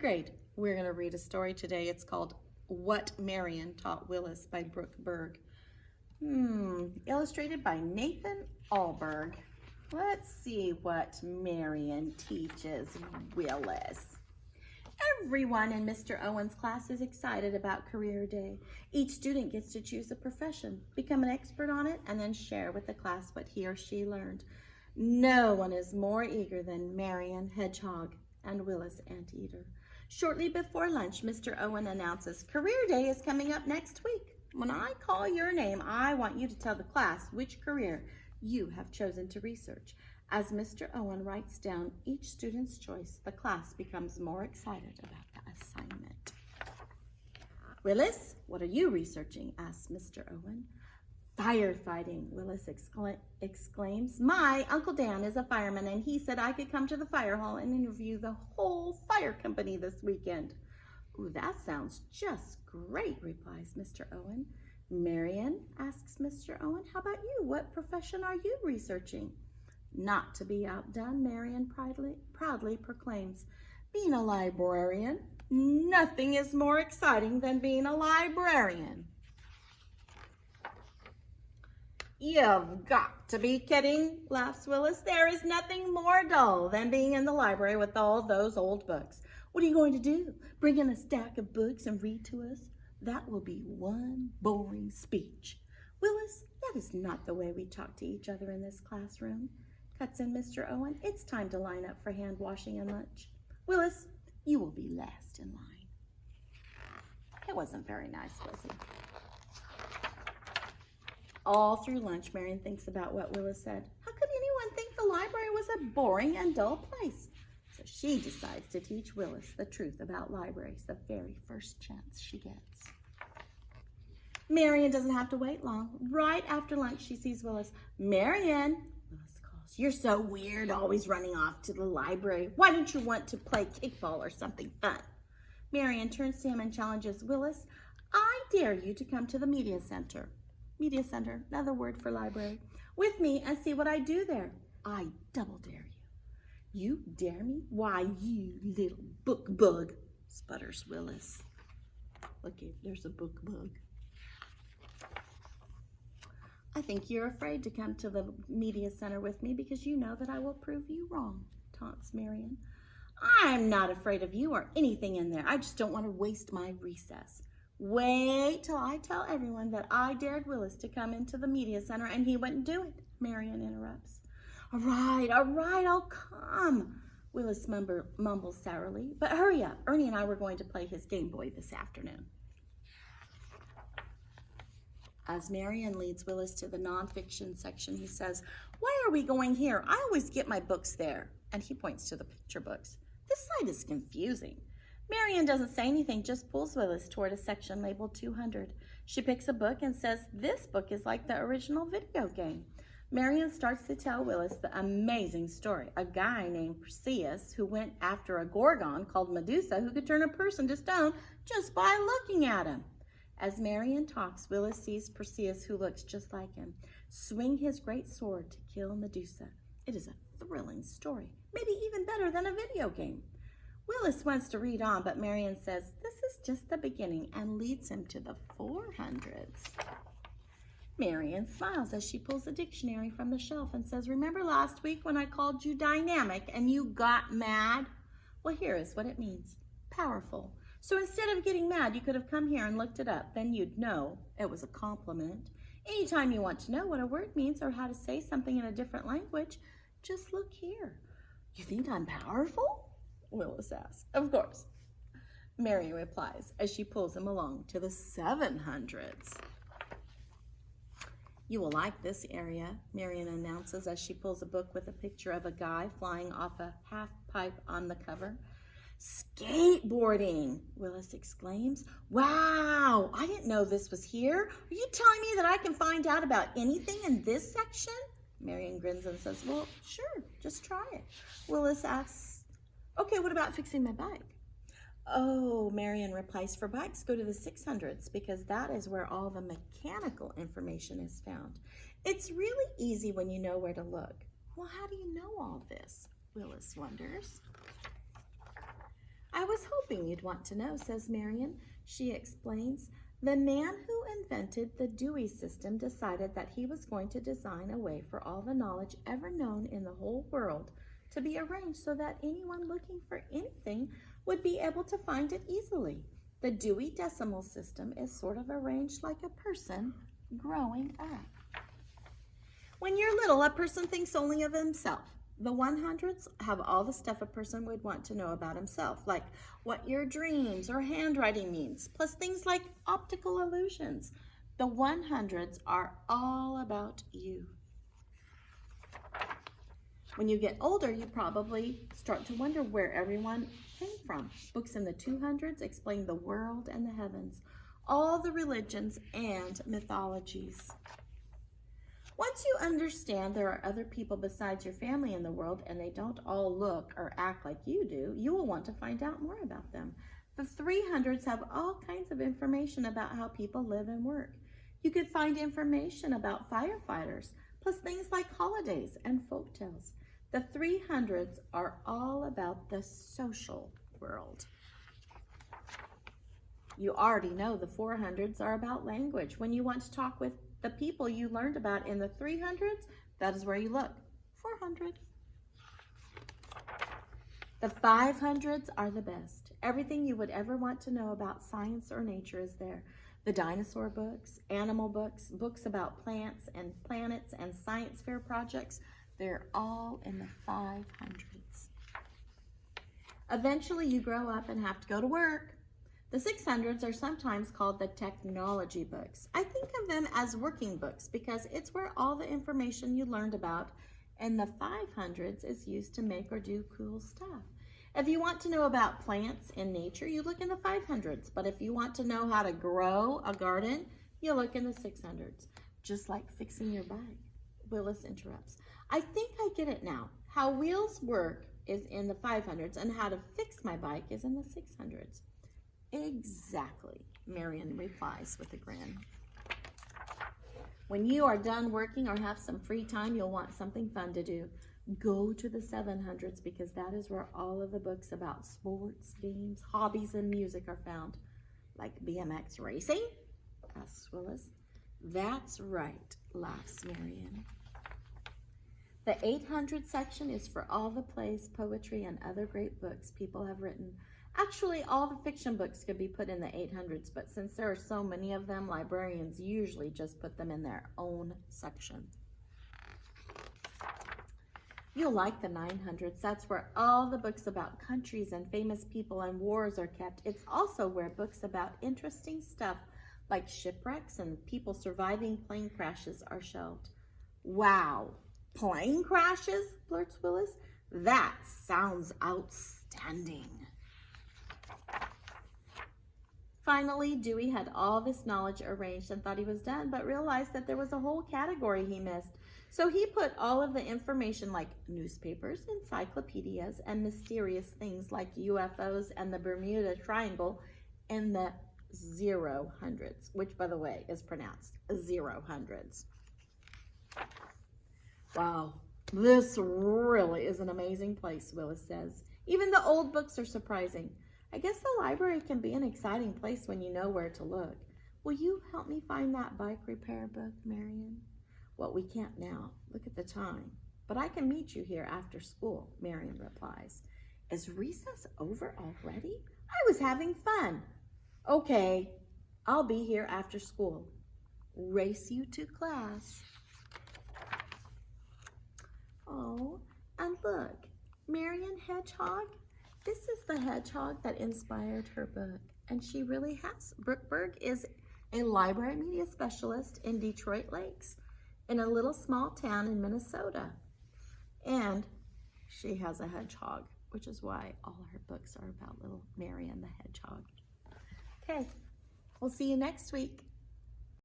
grade. We're going to read a story today. It's called What Marion Taught Willis by Brooke Berg. Illustrated by Nathan Alberg. Let's see what Marion teaches Willis. Everyone in Mr. Owen's class is excited about Career Day. Each student gets to choose a profession, become an expert on it, and then share with the class what he or she learned. No one is more eager than Marion Hedgehog and Willis Anteater. Shortly before lunch, Mr. Owen announces, Career Day is coming up next week. When I call your name, I want you to tell the class which career you have chosen to research. As Mr. Owen writes down each student's choice, the class becomes more excited about the assignment. Willis, what are you researching? Asks Mr. Owen. Firefighting, Willis exclaims. My Uncle Dan is a fireman, and he said I could come to the fire hall and interview the whole fire company this weekend. Ooh, that sounds just great, replies Mr. Owen. Marion, asks Mr. Owen, how about you? What profession are you researching? Not to be outdone, Marion proudly proclaims, being a librarian. Nothing is more exciting than being a librarian. You've got to be kidding, laughs Willis. There is nothing more dull than being in the library with all those old books. What are you going to do? Bring in a stack of books and read to us? That will be one boring speech. Willis, that is not the way we talk to each other in this classroom. Cuts in Mr. Owen. It's time to line up for hand washing and lunch. Willis, you will be last in line. It wasn't very nice, was he? All through lunch, Marion thinks about what Willis said. How could anyone think the library was a boring and dull place? So she decides to teach Willis the truth about libraries the very first chance she gets. Marion doesn't have to wait long. Right after lunch, she sees Willis. Marion, Willis calls, you're so weird, always running off to the library. Why don't you want to play kickball or something fun? Marion turns to him and challenges Willis. I dare you to come to the media center. Media center, another word for library, with me and see what I do there. I double dare you. You dare me? Why, you little book bug, sputters Willis. Look, there's a book bug. I think you're afraid to come to the media center with me because you know that I will prove you wrong, taunts Marion. I'm not afraid of you or anything in there. I just don't want to waste my recess. Wait till I tell everyone that I dared Willis to come into the media center and he wouldn't do it, Marion interrupts. All right, I'll come, Willis mumbles sourly. But hurry up, Ernie and I were going to play his Game Boy this afternoon. As Marion leads Willis to the nonfiction section, he says, why are we going here? I always get my books there. And he points to the picture books. This site is confusing. Marion doesn't say anything, just pulls Willis toward a section labeled 200. She picks a book and says, this book is like the original video game. Marion starts to tell Willis the amazing story. A guy named Perseus who went after a gorgon called Medusa who could turn a person to stone just by looking at him. As Marion talks, Willis sees Perseus, who looks just like him, swing his great sword to kill Medusa. It is a thrilling story, maybe even better than a video game. Willis wants to read on, but Marion says this is just the beginning and leads him to the 400s. Marion smiles as she pulls a dictionary from the shelf and says, remember last week when I called you dynamic and you got mad? Well, here is what it means. Powerful. So instead of getting mad, you could have come here and looked it up. Then you'd know it was a compliment. Anytime you want to know what a word means or how to say something in a different language, just look here. You think I'm powerful? Willis asks. Of course. Marion replies as she pulls him along to the 700s. You will like this area, Marion announces as she pulls a book with a picture of a guy flying off a half pipe on the cover. Skateboarding, Willis exclaims. Wow, I didn't know this was here. Are you telling me that I can find out about anything in this section? Marion grins and says, well, sure, just try it. Willis asks, okay, what about fixing my bike? Oh, Marion replies, for bikes, go to the 600s because that is where all the mechanical information is found. It's really easy when you know where to look. Well, how do you know all this? Willis wonders. I was hoping you'd want to know, says Marion. She explains, the man who invented the Dewey System decided that he was going to design a way for all the knowledge ever known in the whole world to be arranged so that anyone looking for anything would be able to find it easily. The Dewey Decimal System is sort of arranged like a person growing up. When you're little, a person thinks only of himself. The 100s have all the stuff a person would want to know about himself, like what your dreams or handwriting means, plus things like optical illusions. The 100s are all about you. When you get older, you probably start to wonder where everyone came from. Books in the 200s explain the world and the heavens, all the religions and mythologies. Once you understand there are other people besides your family in the world and they don't all look or act like you do, you will want to find out more about them. The 300s have all kinds of information about how people live and work. You could find information about firefighters, plus things like holidays and folktales. The 300s are all about the social world. You already know the 400s are about language. When you want to talk with the people you learned about in the 300s, that is where you look. 400. The 500s are the best. Everything you would ever want to know about science or nature is there. The dinosaur books, animal books, books about plants and planets and science fair projects, they're all in the 500s. Eventually you grow up and have to go to work. The 600s are sometimes called the technology books. I think of them as working books because it's where all the information you learned about, and the 500s is used to make or do cool stuff. If you want to know about plants in nature, you look in the 500s. But if you want to know how to grow a garden, you look in the 600s. Just like fixing your bike. Willis interrupts. I think I get it now. How wheels work is in the 500s and how to fix my bike is in the 600s. Exactly, Marion replies with a grin. When you are done working or have some free time, you'll want something fun to do. Go to the 700s because that is where all of the books about sports, games, hobbies, and music are found. Like BMX racing? asks Willis. That's right, laughs Marion. The 800 section is for all the plays, poetry, and other great books people have written. Actually, all the fiction books could be put in the 800s, but since there are so many of them, librarians usually just put them in their own section. You'll like the 900s. That's where all the books about countries and famous people and wars are kept. It's also where books about interesting stuff like shipwrecks and people surviving plane crashes are shelved. Wow, plane crashes? Blurts Willis. That sounds outstanding. Finally, Dewey had all this knowledge arranged and thought he was done, but realized that there was a whole category he missed. So he put all of the information like newspapers, encyclopedias, and mysterious things like UFOs and the Bermuda Triangle in the 000s, which, by the way, is pronounced 000s. Wow, this really is an amazing place, Willis says. Even the old books are surprising. I guess the library can be an exciting place when you know where to look. Will you help me find that bike repair book, Marion? Well, we can't now. Look at the time. But I can meet you here after school, Marion replies. Is recess over already? I was having fun. Okay, I'll be here after school. Race you to class. Oh, and look, Marion Hedgehog. This is the hedgehog that inspired her book, and she really has. Brookberg is a library media specialist in Detroit Lakes, in a little small town in Minnesota. And she has a hedgehog, which is why all her books are about little Marion the hedgehog. Okay, we'll see you next week.